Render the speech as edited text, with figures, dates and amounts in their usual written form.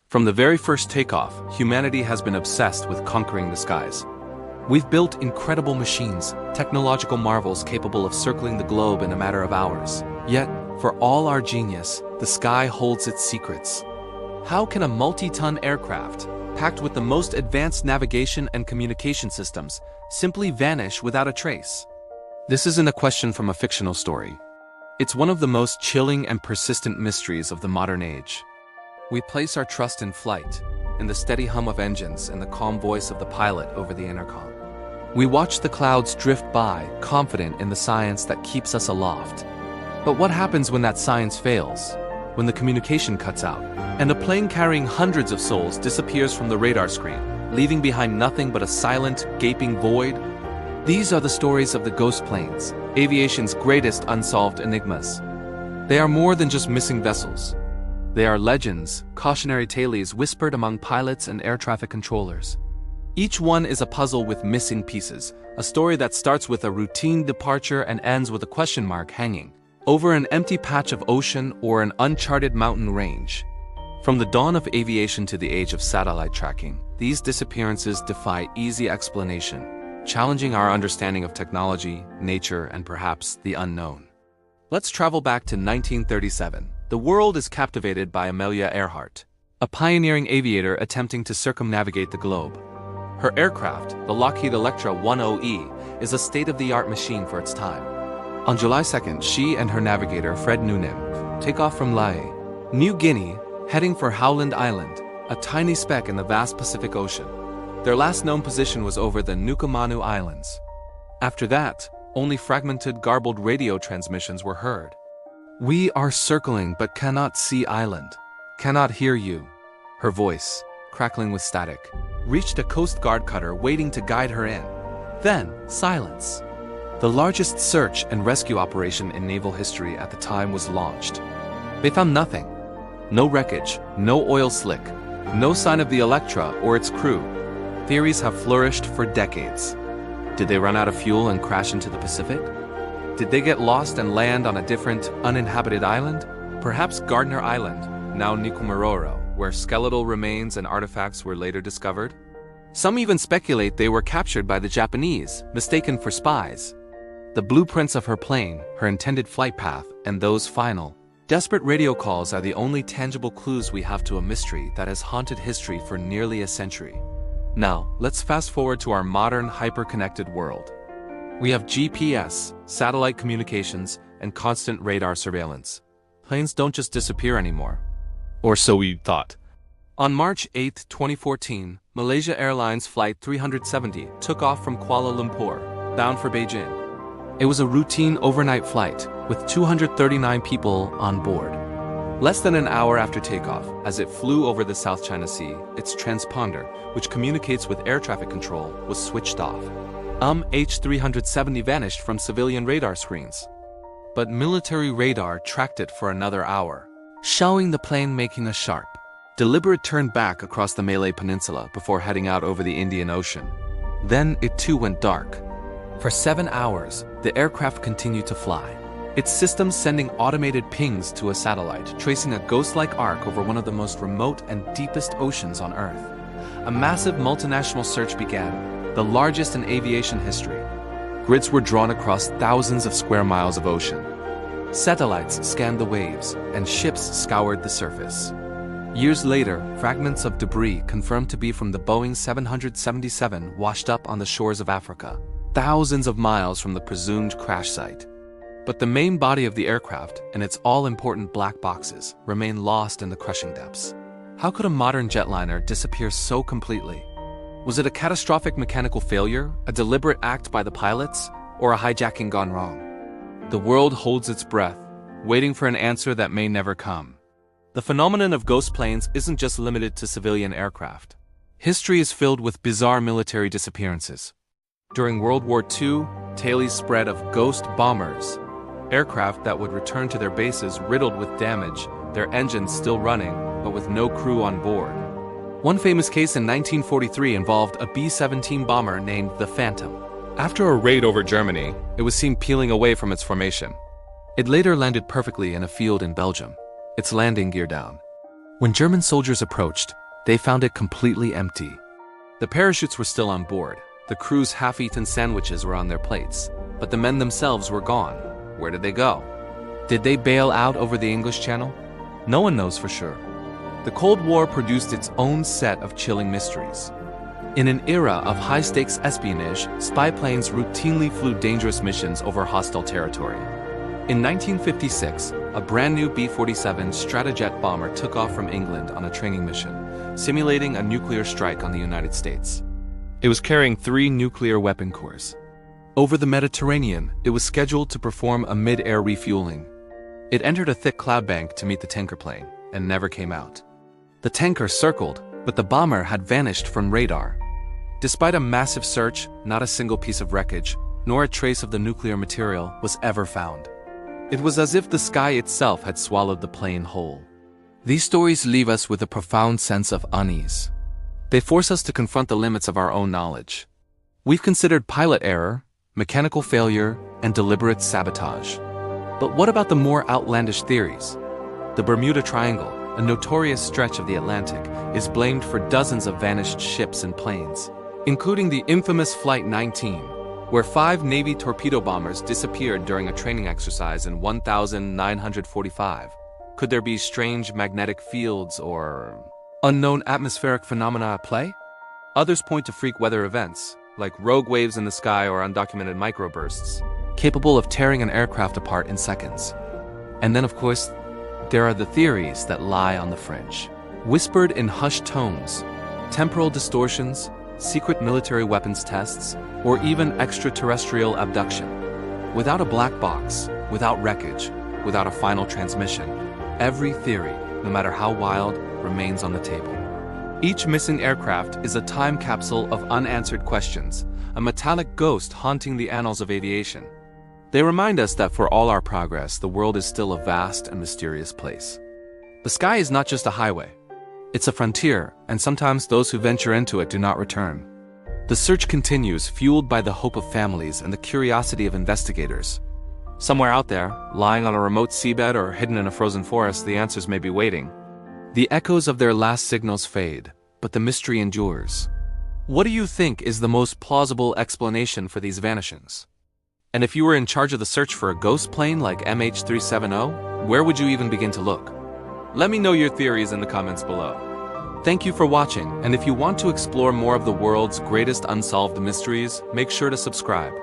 From the very first takeoff, humanity has been obsessed with conquering the skies. We've built incredible machines, technological marvels capable of circling the globe in a matter of hours. Yet, for all our genius, the sky holds its secrets. How can a multi-ton aircraft, packed with the most advanced navigation and communication systems, simply vanish without a trace? This isn't a question from a fictional story. It's one of the most chilling and persistent mysteries of the modern age. We place our trust in flight, in the steady hum of engines and the calm voice of the pilot over the intercom. We watch the clouds drift by, confident in the science that keeps us aloft. But what happens when that science fails? When the communication cuts out, and a plane carrying hundreds of souls disappears from the radar screen, leaving behind nothing but a silent, gaping void? These are the stories of the ghost planes, aviation's greatest unsolved enigmas. They are more than just missing vessels. They are legends, cautionary tales whispered among pilots and air traffic controllers. Each one is a puzzle with missing pieces, a story that starts with a routine departure and ends with a question mark hanging over an empty patch of ocean or an uncharted mountain range. From the dawn of aviation to the age of satellite tracking, these disappearances defy easy explanation, challenging our understanding of technology, nature, and perhaps the unknown. Let's travel back to 1937. The world is captivated by Amelia Earhart, a pioneering aviator attempting to circumnavigate the globe. Her aircraft, the Lockheed Electra 10E, is a state-of-the-art machine for its time. On July 2nd, she and her navigator, Fred Noonan, take off from Lae, New Guinea, heading for Howland Island, a tiny speck in the vast Pacific Ocean. Their last known position was over the Nukumanu Islands. After that, only fragmented, garbled radio transmissions were heard. "We are circling but cannot see island. Cannot hear you." Her voice, crackling with static, reached a Coast Guard cutter waiting to guide her in. Then, silence. The largest search and rescue operation in naval history at the time was launched. They found nothing. No wreckage, no oil slick, no sign of the Electra or its crew. Theories have flourished for decades. Did they run out of fuel and crash into the Pacific? Did they get lost and land on a different, uninhabited island? Perhaps Gardner Island, now Nikumaroro, where skeletal remains and artifacts were later discovered? Some even speculate they were captured by the Japanese, mistaken for spies. The blueprints of her plane, her intended flight path, and those final, desperate radio calls are the only tangible clues we have to a mystery that has haunted history for nearly a century. Now, let's fast forward to our modern, hyper-connected world. We have GPS, satellite communications, and constant radar surveillance. Planes don't just disappear anymore. Or so we thought. On March 8, 2014, Malaysia Airlines Flight 370 took off from Kuala Lumpur, bound for Beijing. It was a routine overnight flight, with 239 people on board. Less than an hour after takeoff, as it flew over the South China Sea, its transponder, which communicates with air traffic control, was switched off. H-370 vanished from civilian radar screens. But military radar tracked it for another hour, showing the plane making a sharp, deliberate turn back across the Malay Peninsula before heading out over the Indian Ocean. Then it too went dark. For 7 hours, the aircraft continued to fly, its systems sending automated pings to a satellite, tracing a ghost-like arc over one of the most remote and deepest oceans on Earth. A massive multinational search began, the largest in aviation history. Grids were drawn across thousands of square miles of ocean. Satellites scanned the waves, and ships scoured the surface. Years later, fragments of debris confirmed to be from the Boeing 777 washed up on the shores of Africa, thousands of miles from the presumed crash site. But the main body of the aircraft and its all-important black boxes remain lost in the crushing depths. How could a modern jetliner disappear so completely? Was it a catastrophic mechanical failure, a deliberate act by the pilots, or a hijacking gone wrong? The world holds its breath, waiting for an answer that may never come. The phenomenon of ghost planes isn't just limited to civilian aircraft. History is filled with bizarre military disappearances. During World War II, tales spread of ghost bombers, aircraft that would return to their bases riddled with damage, their engines still running, but with no crew on board. One famous case in 1943 involved a B-17 bomber named the Phantom. After a raid over Germany, it was seen peeling away from its formation. It later landed perfectly in a field in Belgium, its landing gear down. When German soldiers approached, they found it completely empty. The parachutes were still on board, the crew's half-eaten sandwiches were on their plates, but the men themselves were gone. Where did they go? Did they bail out over the English Channel? No one knows for sure. The Cold War produced its own set of chilling mysteries. In an era of high-stakes espionage, spy planes routinely flew dangerous missions over hostile territory. In 1956, a brand-new B-47 Stratojet bomber took off from England on a training mission, simulating a nuclear strike on the United States. It was carrying 3 nuclear weapon cores. Over the Mediterranean, it was scheduled to perform a mid-air refueling. It entered a thick cloud bank to meet the tanker plane, and never came out. The tanker circled, but the bomber had vanished from radar. Despite a massive search, not a single piece of wreckage, nor a trace of the nuclear material was ever found. It was as if the sky itself had swallowed the plane whole. These stories leave us with a profound sense of unease. They force us to confront the limits of our own knowledge. We've considered pilot error, mechanical failure, and deliberate sabotage. But what about the more outlandish theories? The Bermuda Triangle, a notorious stretch of the Atlantic, is blamed for dozens of vanished ships and planes, including the infamous Flight 19, where 5 Navy torpedo bombers disappeared during a training exercise in 1945. Could there be strange magnetic fields or unknown atmospheric phenomena at play? Others point to freak weather events, like rogue waves in the sky or undocumented microbursts, capable of tearing an aircraft apart in seconds. And then, of course, there are the theories that lie on the fringe. Whispered in hushed tones, temporal distortions, secret military weapons tests, or even extraterrestrial abduction. Without a black box, without wreckage, without a final transmission, every theory, no matter how wild, remains on the table. Each missing aircraft is a time capsule of unanswered questions, a metallic ghost haunting the annals of aviation. They remind us that for all our progress, the world is still a vast and mysterious place. The sky is not just a highway. It's a frontier, and sometimes those who venture into it do not return. The search continues, fueled by the hope of families and the curiosity of investigators. Somewhere out there, lying on a remote seabed or hidden in a frozen forest, the answers may be waiting. The echoes of their last signals fade, but the mystery endures. What do you think is the most plausible explanation for these vanishings? And if you were in charge of the search for a ghost plane like MH370, where would you even begin to look? Let me know your theories in the comments below. Thank you for watching, and if you want to explore more of the world's greatest unsolved mysteries, make sure to subscribe.